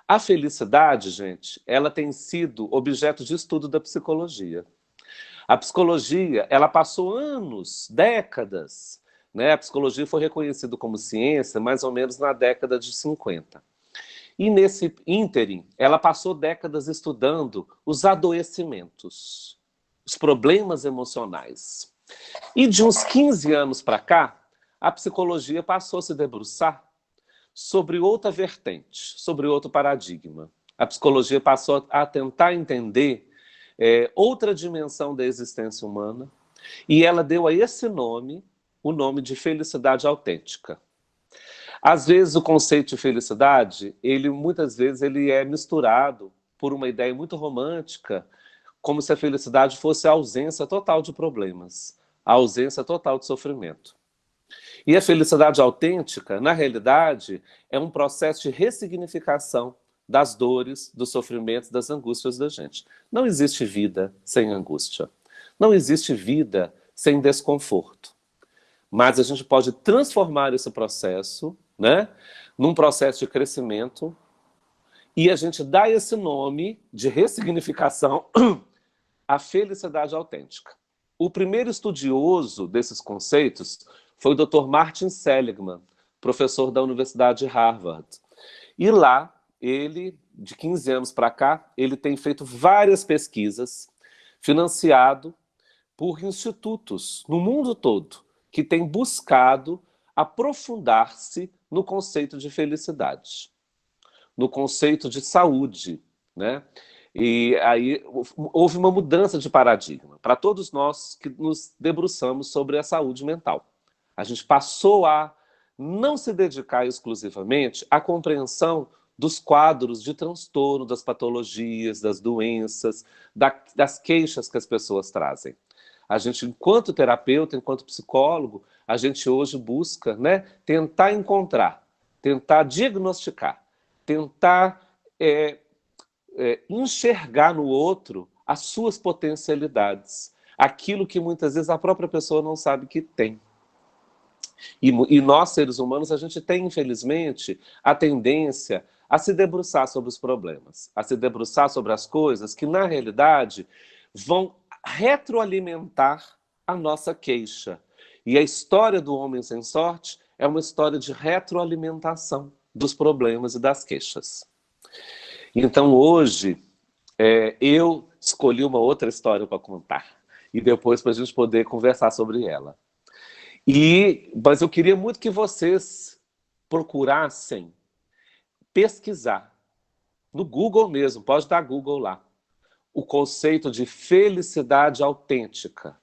A felicidade, gente, ela tem sido objeto de estudo da psicologia. A psicologia, ela passou anos, décadas, né? A psicologia foi reconhecida como ciência mais ou menos na década de 50. E nesse ínterim, ela passou décadas estudando os adoecimentos, os problemas emocionais. E de uns 15 anos para cá, a psicologia passou a se debruçar sobre outra vertente, sobre outro paradigma. A psicologia passou a tentar entender outra dimensão da existência humana, e ela deu a esse nome o nome de felicidade autêntica. Às vezes o conceito de felicidade, muitas vezes ele é misturado por uma ideia muito romântica, como se a felicidade fosse a ausência total de problemas, a ausência total de sofrimento. E a felicidade autêntica, na realidade, é um processo de ressignificação das dores, dos sofrimentos, das angústias da gente. Não existe vida sem angústia. Não existe vida sem desconforto. Mas a gente pode transformar esse processo, né, num processo de crescimento, e a gente dá esse nome de ressignificação à felicidade autêntica. O primeiro estudioso desses conceitos foi o Dr. Martin Seligman, professor da Universidade de Harvard. E lá, ele, de 15 anos para cá, ele tem feito várias pesquisas, financiado por institutos no mundo todo, que têm buscado aprofundar-se no conceito de felicidade, no conceito de saúde, né? E aí houve uma mudança de paradigma para todos nós que nos debruçamos sobre a saúde mental. A gente passou a não se dedicar exclusivamente à compreensão dos quadros de transtorno, das patologias, das doenças, das queixas que as pessoas trazem. A gente, enquanto terapeuta, enquanto psicólogo, a gente hoje busca, né, tentar encontrar, tentar diagnosticar, tentar enxergar no outro as suas potencialidades, aquilo que muitas vezes a própria pessoa não sabe que tem. E nós, seres humanos, a gente tem, infelizmente, a tendência a se debruçar sobre os problemas, a se debruçar sobre as coisas que, na realidade, vão retroalimentar a nossa queixa. E a história do Homem Sem Sorte é uma história de retroalimentação dos problemas e das queixas. Então, hoje, eu escolhi uma outra história para contar. E depois para a gente poder conversar sobre ela. Mas eu queria muito que vocês procurassem pesquisar, no Google mesmo, pode dar Google lá, o conceito de felicidade autêntica.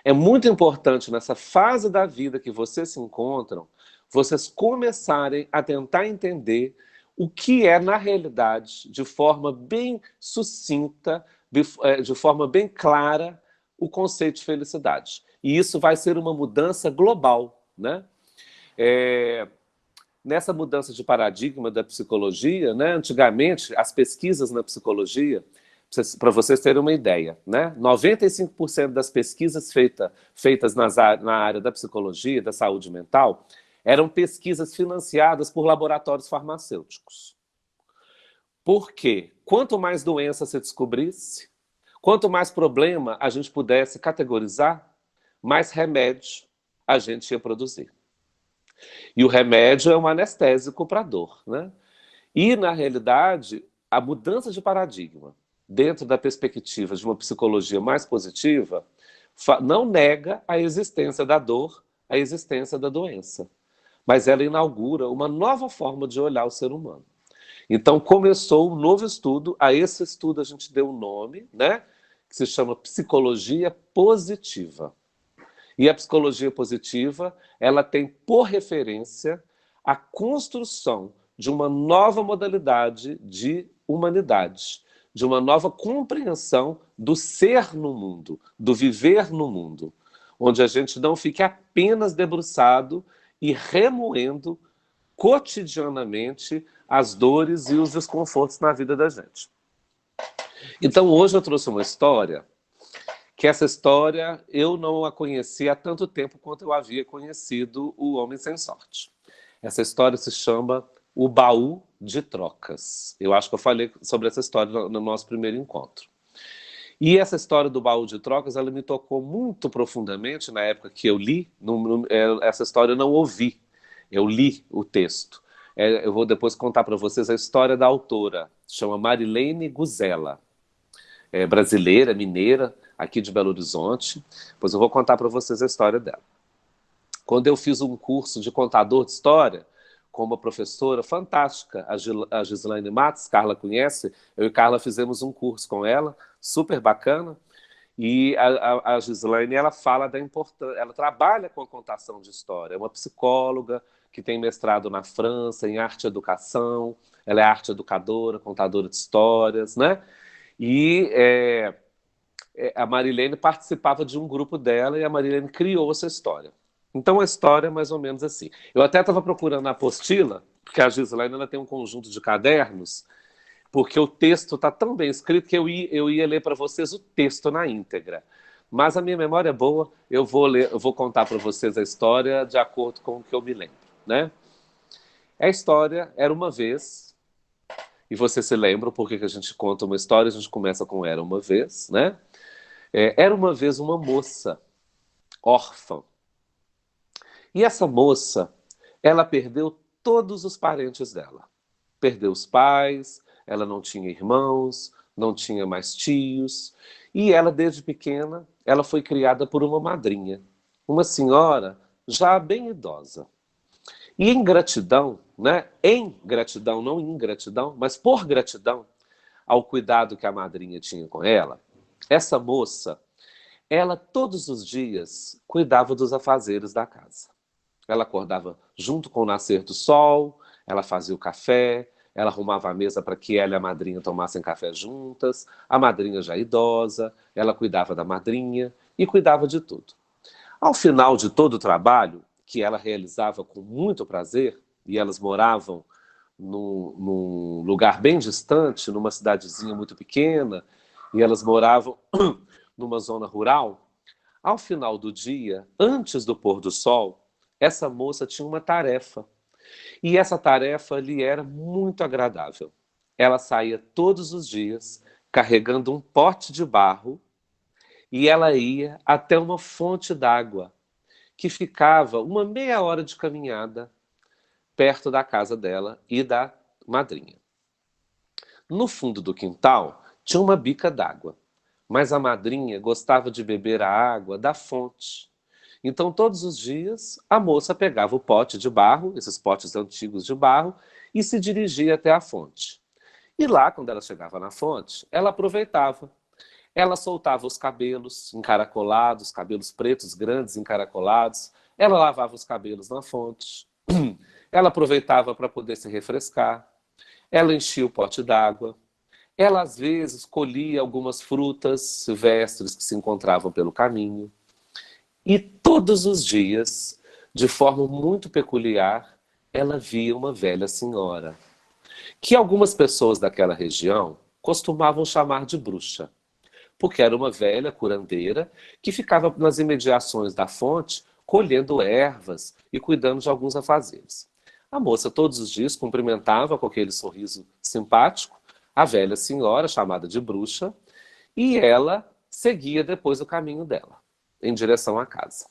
É muito importante nessa fase da vida que vocês se encontram, vocês começarem a tentar entender o que é, na realidade, de forma bem sucinta, de forma bem clara, o conceito de felicidade. E isso vai ser uma mudança global, né? Nessa mudança de paradigma da psicologia, né? Antigamente, as pesquisas na psicologia, para vocês terem uma ideia, né? 95% das pesquisas feitas na área da psicologia, da saúde mental, eram pesquisas financiadas por laboratórios farmacêuticos. Por quê? Quanto mais doença se descobrisse, quanto mais problema a gente pudesse categorizar, mais remédio a gente ia produzir. E o remédio é um anestésico para a dor, né? E, na realidade, a mudança de paradigma, dentro da perspectiva de uma psicologia mais positiva, não nega a existência da dor, a existência da doença. Mas ela inaugura uma nova forma de olhar o ser humano. Então, começou um novo estudo. A esse estudo a gente deu um nome, né? Que se chama psicologia positiva. E a psicologia positiva, ela tem por referência a construção de uma nova modalidade de humanidade, de uma nova compreensão do ser no mundo, do viver no mundo, onde a gente não fique apenas debruçado e remoendo cotidianamente as dores e os desconfortos na vida da gente. Então, hoje eu trouxe uma história que essa história eu não a conhecia há tanto tempo quanto eu havia conhecido o Homem Sem Sorte. Essa história se chama O Baú de Trocas. Eu acho que eu falei sobre essa história no nosso primeiro encontro. E essa história do Baú de Trocas, ela me tocou muito profundamente na época que eu li. Essa história eu não ouvi, eu li o texto. Eu vou depois contar para vocês a história da autora, chama Marilene Guzella, brasileira, mineira, aqui de Belo Horizonte. Pois eu vou contar para vocês a história dela. Quando eu fiz um curso de contador de história, com uma professora fantástica, a Gislaine Matos, Carla conhece, eu e Carla fizemos um curso com ela, super bacana, e a Gislaine, ela fala da importância, ela trabalha com a contação de história, é uma psicóloga que tem mestrado na França em arte e educação, ela é arte educadora, contadora de histórias, né? E a Marilene participava de um grupo dela e a Marilene criou essa história. Então a história é mais ou menos assim. Eu até estava procurando a apostila, porque a Gislaine ela tem um conjunto de cadernos, porque o texto está tão bem escrito que eu ia ler para vocês o texto na íntegra. Mas a minha memória é boa, eu vou contar para vocês a história de acordo com o que eu me lembro, né? A história era uma vez, e vocês se lembram porque que a gente conta uma história, a gente começa com era uma vez, né? Era uma vez uma moça órfã. E essa moça, ela perdeu todos os parentes dela. Perdeu os pais, ela não tinha irmãos, não tinha mais tios. E ela, desde pequena, ela foi criada por uma madrinha. Uma senhora já bem idosa. E em gratidão, né? Em gratidão, não em ingratidão, mas por gratidão ao cuidado que a madrinha tinha com ela, essa moça, ela todos os dias cuidava dos afazeres da casa. Ela acordava junto com o nascer do sol, ela fazia o café, ela arrumava a mesa para que ela e a madrinha tomassem café juntas, a madrinha já idosa, ela cuidava da madrinha e cuidava de tudo. Ao final de todo o trabalho, que ela realizava com muito prazer, e elas moravam num lugar bem distante, numa cidadezinha muito pequena, e elas moravam numa zona rural, ao final do dia, antes do pôr do sol, essa moça tinha uma tarefa. E essa tarefa lhe era muito agradável. Ela saía todos os dias carregando um pote de barro e ela ia até uma fonte d'água que ficava uma meia hora de caminhada perto da casa dela e da madrinha. No fundo do quintal tinha uma bica d'água, mas a madrinha gostava de beber a água da fonte. Então, todos os dias, a moça pegava o pote de barro, esses potes antigos de barro, e se dirigia até a fonte. E lá, quando ela chegava na fonte, ela aproveitava. Ela soltava os cabelos encaracolados, cabelos pretos grandes encaracolados. Ela lavava os cabelos na fonte. Ela aproveitava para poder se refrescar. Ela enchia o pote d'água. Ela, às vezes, colhia algumas frutas silvestres que se encontravam pelo caminho. E todos os dias, de forma muito peculiar, ela via uma velha senhora, que algumas pessoas daquela região costumavam chamar de bruxa, porque era uma velha curandeira que ficava nas imediações da fonte, colhendo ervas e cuidando de alguns afazeres. A moça todos os dias cumprimentava com aquele sorriso simpático a velha senhora, chamada de bruxa, e ela seguia depois o caminho dela, em direção à casa.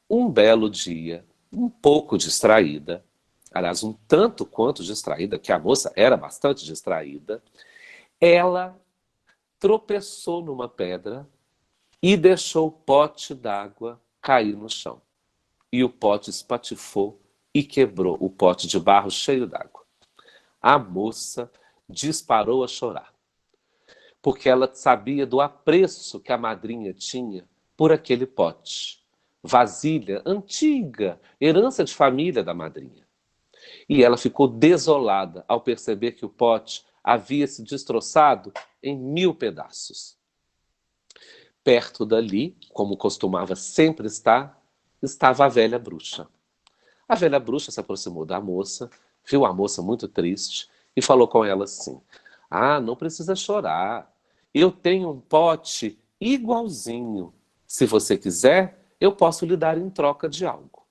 Um belo dia, um pouco distraída, aliás, um tanto quanto distraída, que a moça era bastante distraída, ela tropeçou numa pedra e deixou o pote d'água cair no chão. E o pote espatifou e quebrou o pote de barro cheio d'água. A moça disparou a chorar, porque ela sabia do apreço que a madrinha tinha por aquele pote. Vasilha antiga, herança de família da madrinha. E ela ficou desolada ao perceber que o pote havia se destroçado em 1000 pedaços. Perto dali, como costumava sempre estar, estava a velha bruxa. A velha bruxa se aproximou da moça, viu a moça muito triste e falou com ela assim: "Ah, não precisa chorar. Eu tenho um pote igualzinho. Se você quiser, eu posso lhe dar em troca de algo."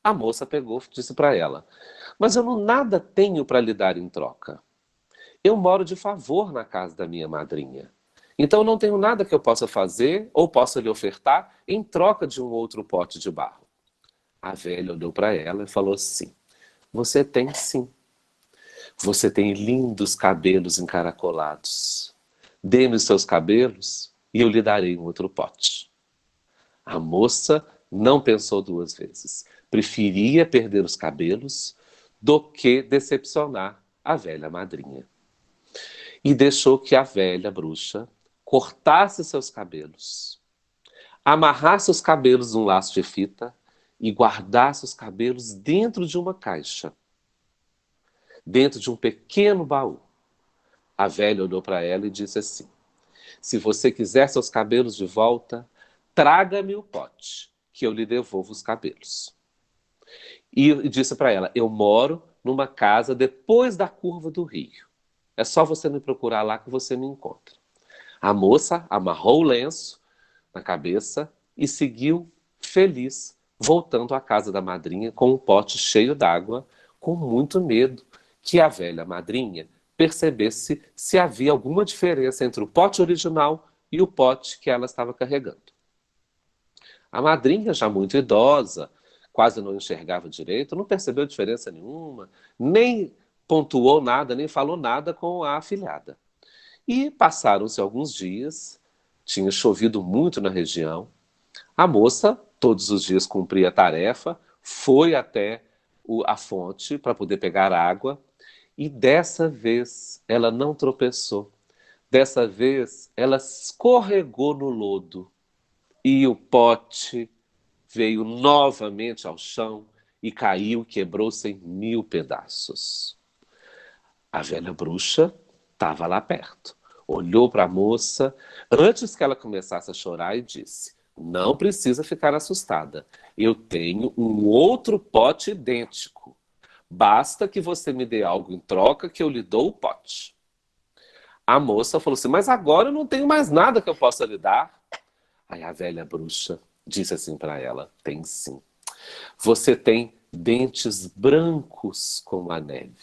A moça pegou e disse para ela: mas eu não nada tenho para lhe dar em troca. Eu moro de favor na casa da minha madrinha. Então eu não tenho nada que eu possa fazer ou possa lhe ofertar em troca de um outro pote de barro. A velha olhou para ela e falou assim: você tem sim. Você tem lindos cabelos encaracolados. Dê-me os seus cabelos e eu lhe darei um outro pote. A moça não pensou duas vezes. Preferia perder os cabelos do que decepcionar a velha madrinha. E deixou que a velha bruxa cortasse seus cabelos, amarrasse os cabelos num laço de fita e guardasse os cabelos dentro de uma caixa, dentro de um pequeno baú. A velha olhou para ela e disse assim: se você quiser seus cabelos de volta, traga-me o pote, que eu lhe devolvo os cabelos. E disse para ela: eu moro numa casa depois da curva do rio. É só você me procurar lá que você me encontra. A moça amarrou o lenço na cabeça e seguiu feliz, voltando à casa da madrinha com um pote cheio d'água, com muito medo que a velha madrinha percebesse se havia alguma diferença entre o pote original e o pote que ela estava carregando. A madrinha, já muito idosa, quase não enxergava direito, não percebeu diferença nenhuma, nem pontuou nada, nem falou nada com a afilhada. E passaram-se alguns dias, tinha chovido muito na região. A moça, todos os dias, cumpria a tarefa, foi até a fonte para poder pegar água, e dessa vez ela não tropeçou. Dessa vez ela escorregou no lodo e o pote veio novamente ao chão e caiu, quebrou-se em 1000 pedaços. A velha bruxa estava lá perto. Olhou para a moça antes que ela começasse a chorar e disse: não precisa ficar assustada. Eu tenho um outro pote idêntico. Basta que você me dê algo em troca que eu lhe dou o pote. A moça falou assim: mas agora eu não tenho mais nada que eu possa lhe dar. Aí a velha bruxa disse assim para ela: tem sim. Você tem dentes brancos como a neve.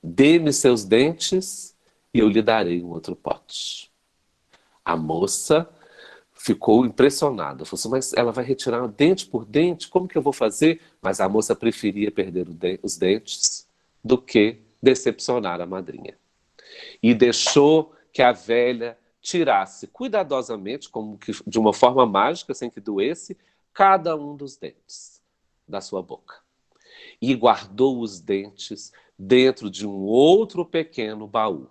Dê-me seus dentes e eu lhe darei um outro pote. A moça ficou impressionada. Falou assim: mas ela vai retirar dente por dente? Como que eu vou fazer? Mas a moça preferia perder os dentes do que decepcionar a madrinha. E deixou que a velha tirasse cuidadosamente, como que de uma forma mágica, sem que doesse, cada um dos dentes da sua boca. E guardou os dentes dentro de um outro pequeno baú.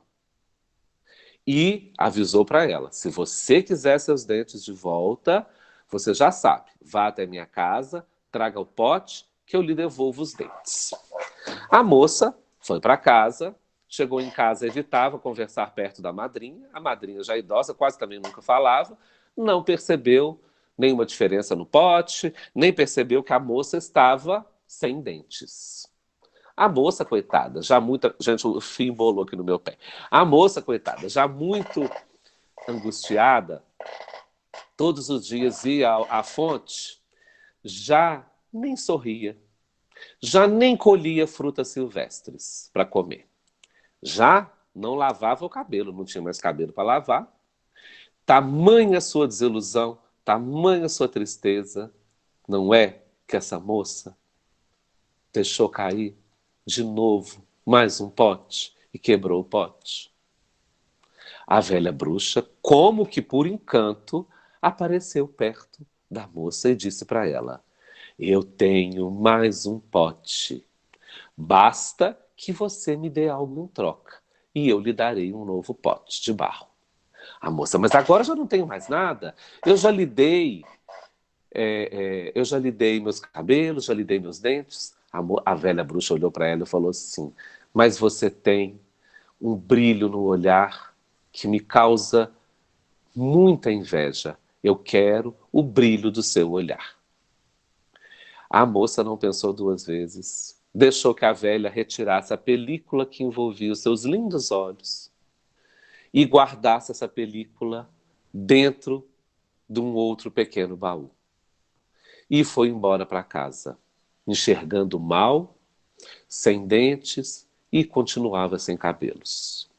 E avisou para ela: se você quiser seus dentes de volta, você já sabe, vá até minha casa, traga o pote que eu lhe devolvo os dentes. A moça foi para casa, chegou em casa, evitava conversar perto da madrinha. A madrinha, já idosa, quase também nunca falava, não percebeu nenhuma diferença no pote, nem percebeu que a moça estava sem dentes. A moça, coitada, já muito. Gente, o fio embolou aqui no meu pé. A moça, coitada, já muito angustiada, todos os dias ia à fonte, já nem sorria, já nem colhia frutas silvestres para comer. Já não lavava o cabelo, não tinha mais cabelo para lavar. Tamanha sua desilusão, tamanha sua tristeza, não é que essa moça deixou cair de novo mais um pote e quebrou o pote? A velha bruxa, como que por encanto, apareceu perto da moça e disse para ela: eu tenho mais um pote. Basta que você me dê algo em troca e eu lhe darei um novo pote de barro. A moça: mas agora eu já não tenho mais nada. Eu já lhe dei, eu já lhe dei meus cabelos, já lhe dei meus dentes. A velha bruxa olhou para ela e falou assim: mas você tem um brilho no olhar que me causa muita inveja. Eu quero o brilho do seu olhar. A moça não pensou duas vezes. Deixou que a velha retirasse a película que envolvia os seus lindos olhos e guardasse essa película dentro de um outro pequeno baú. E foi embora para casa. enxergando mal, sem dentes e continuava sem cabelos.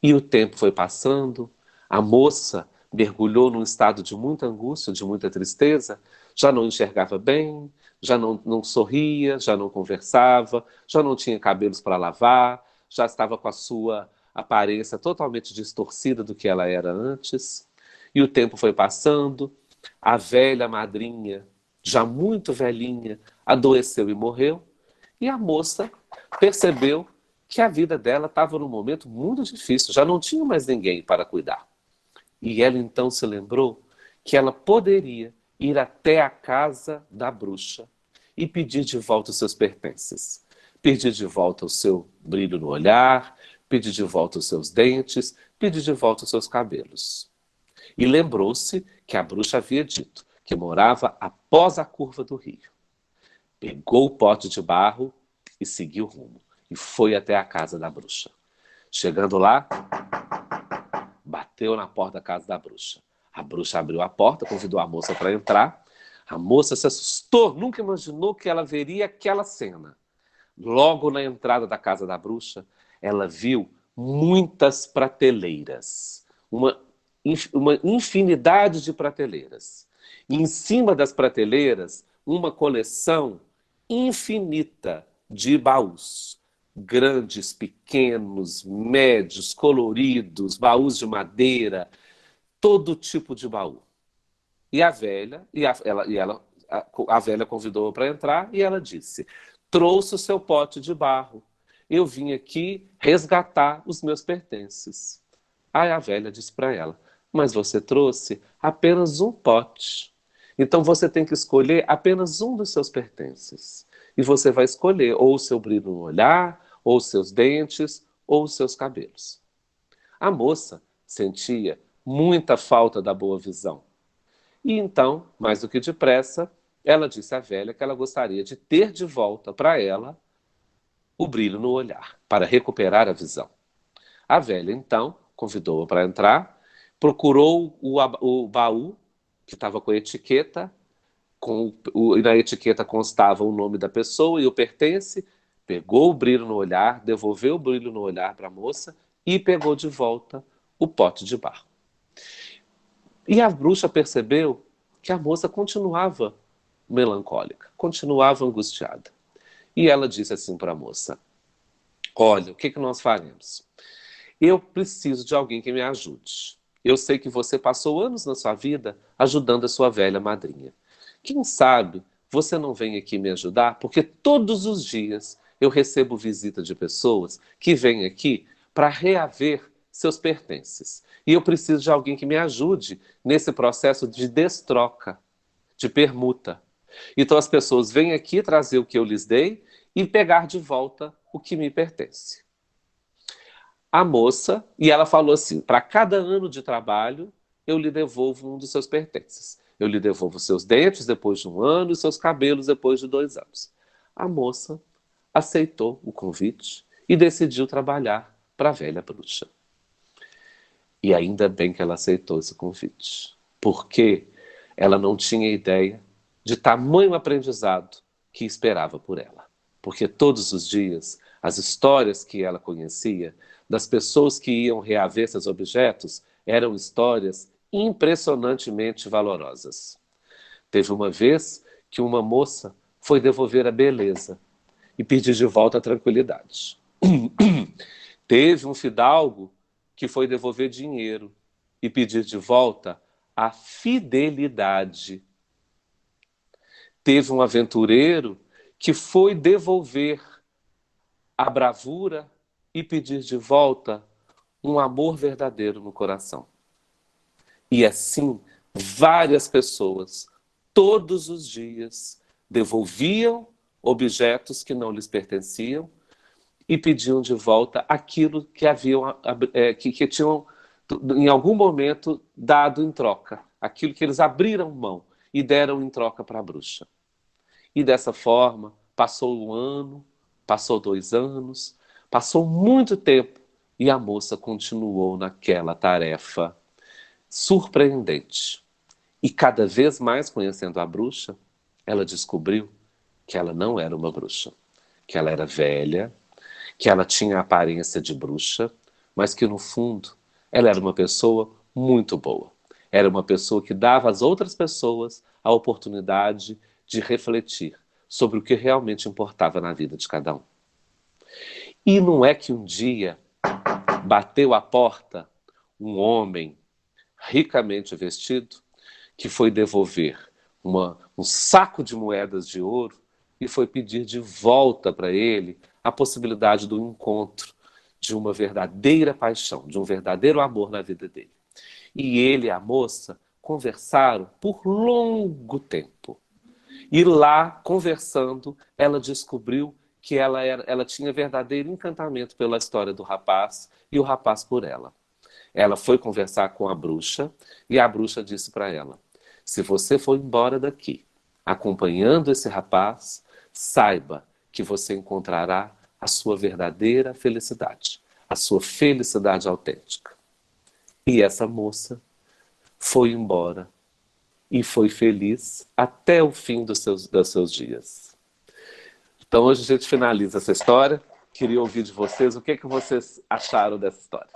E o tempo foi passando, a moça mergulhou num estado de muita angústia, de muita tristeza, já não enxergava bem, já não sorria, já não conversava, já não tinha cabelos para lavar, já estava com a sua aparência totalmente distorcida do que ela era antes. E o tempo foi passando, a velha madrinha, já muito velhinha, adoeceu e morreu, e a moça percebeu que a vida dela estava num momento muito difícil, já não tinha mais ninguém para cuidar. E ela então se lembrou que ela poderia ir até a casa da bruxa e pedir de volta os seus pertences. Pedir de volta o seu brilho no olhar, pedir de volta os seus dentes, pedir de volta os seus cabelos. E lembrou-se que a bruxa havia dito que morava após a curva do rio. Pegou o pote de barro e seguiu rumo. E foi até a casa da bruxa. Chegando lá, bateu na porta da casa da bruxa. A bruxa abriu a porta, convidou a moça para entrar. A moça se assustou, nunca imaginou que ela veria aquela cena. Logo na entrada da casa da bruxa, ela viu muitas prateleiras. Uma infinidade de prateleiras. E em cima das prateleiras, uma coleção infinita de baús. Grandes, pequenos, médios, coloridos, baús de madeira, todo tipo de baú. E a velha, a velha convidou-a para entrar e ela disse: trouxe o seu pote de barro. Eu vim aqui resgatar os meus pertences. Aí a velha disse para ela: mas você trouxe apenas um pote. Então você tem que escolher apenas um dos seus pertences. E você vai escolher ou o seu brilho no olhar, ou os seus dentes, ou os seus cabelos. A moça sentia muita falta da boa visão. E então, mais do que depressa, ela disse à velha que ela gostaria de ter de volta para ela o brilho no olhar, para recuperar a visão. A velha, então, convidou-a para entrar, procurou o baú, que estava com a etiqueta, e na etiqueta constava o nome da pessoa e o pertence, pegou o brilho no olhar, devolveu o brilho no olhar para a moça e pegou de volta o pote de barro. E a bruxa percebeu que a moça continuava melancólica, continuava angustiada. E ela disse assim para a moça: olha, o que nós faremos? Eu preciso de alguém que me ajude. Eu sei que você passou anos na sua vida ajudando a sua velha madrinha. Quem sabe você não vem aqui me ajudar? Porque todos os dias eu recebo visita de pessoas que vêm aqui para reaver seus pertences. E eu preciso de alguém que me ajude nesse processo de destroca, de permuta. Então as pessoas vêm aqui trazer o que eu lhes dei e pegar de volta o que me pertence. A moça, e ela falou assim: para cada ano de trabalho, eu lhe devolvo um dos seus pertences. Eu lhe devolvo seus dentes depois de um ano e seus cabelos depois de 2 anos. A moça aceitou o convite e decidiu trabalhar para a velha bruxa. E ainda bem que ela aceitou esse convite, porque ela não tinha ideia de tamanho aprendizado que esperava por ela. Porque todos os dias, as histórias que ela conhecia, das pessoas que iam reaver seus objetos, eram histórias impressionantemente valorosas. Teve uma vez que uma moça foi devolver a beleza e pedir de volta a tranquilidade. Teve um fidalgo que foi devolver dinheiro e pedir de volta a fidelidade. Teve um aventureiro que foi devolver a bravura e pedir de volta um amor verdadeiro no coração. E assim, várias pessoas, todos os dias, devolviam objetos que não lhes pertenciam e pediam de volta aquilo que haviam, que tinham, em algum momento, dado em troca. Aquilo que eles abriram mão e deram em troca para a bruxa. E dessa forma, passou 1 ano, passou 2 anos, passou muito tempo e a moça continuou naquela tarefa surpreendente. E cada vez mais conhecendo a bruxa, ela descobriu que ela não era uma bruxa, que ela era velha, que ela tinha a aparência de bruxa, mas que no fundo ela era uma pessoa muito boa. Era uma pessoa que dava às outras pessoas a oportunidade de refletir sobre o que realmente importava na vida de cada um. E não é que um dia bateu à porta um homem ricamente vestido que foi devolver um saco de moedas de ouro e foi pedir de volta para ele a possibilidade do encontro de uma verdadeira paixão, de um verdadeiro amor na vida dele. E ele e a moça conversaram por longo tempo. E lá, conversando, ela descobriu que ela tinha verdadeiro encantamento pela história do rapaz e o rapaz por ela. Ela foi conversar com a bruxa e a bruxa disse para ela: se você for embora daqui, acompanhando esse rapaz, saiba que você encontrará a sua verdadeira felicidade, a sua felicidade autêntica. E essa moça foi embora e foi feliz até o fim dos seus dias. Então hoje a gente finaliza essa história. Queria ouvir de vocês o que vocês acharam dessa história.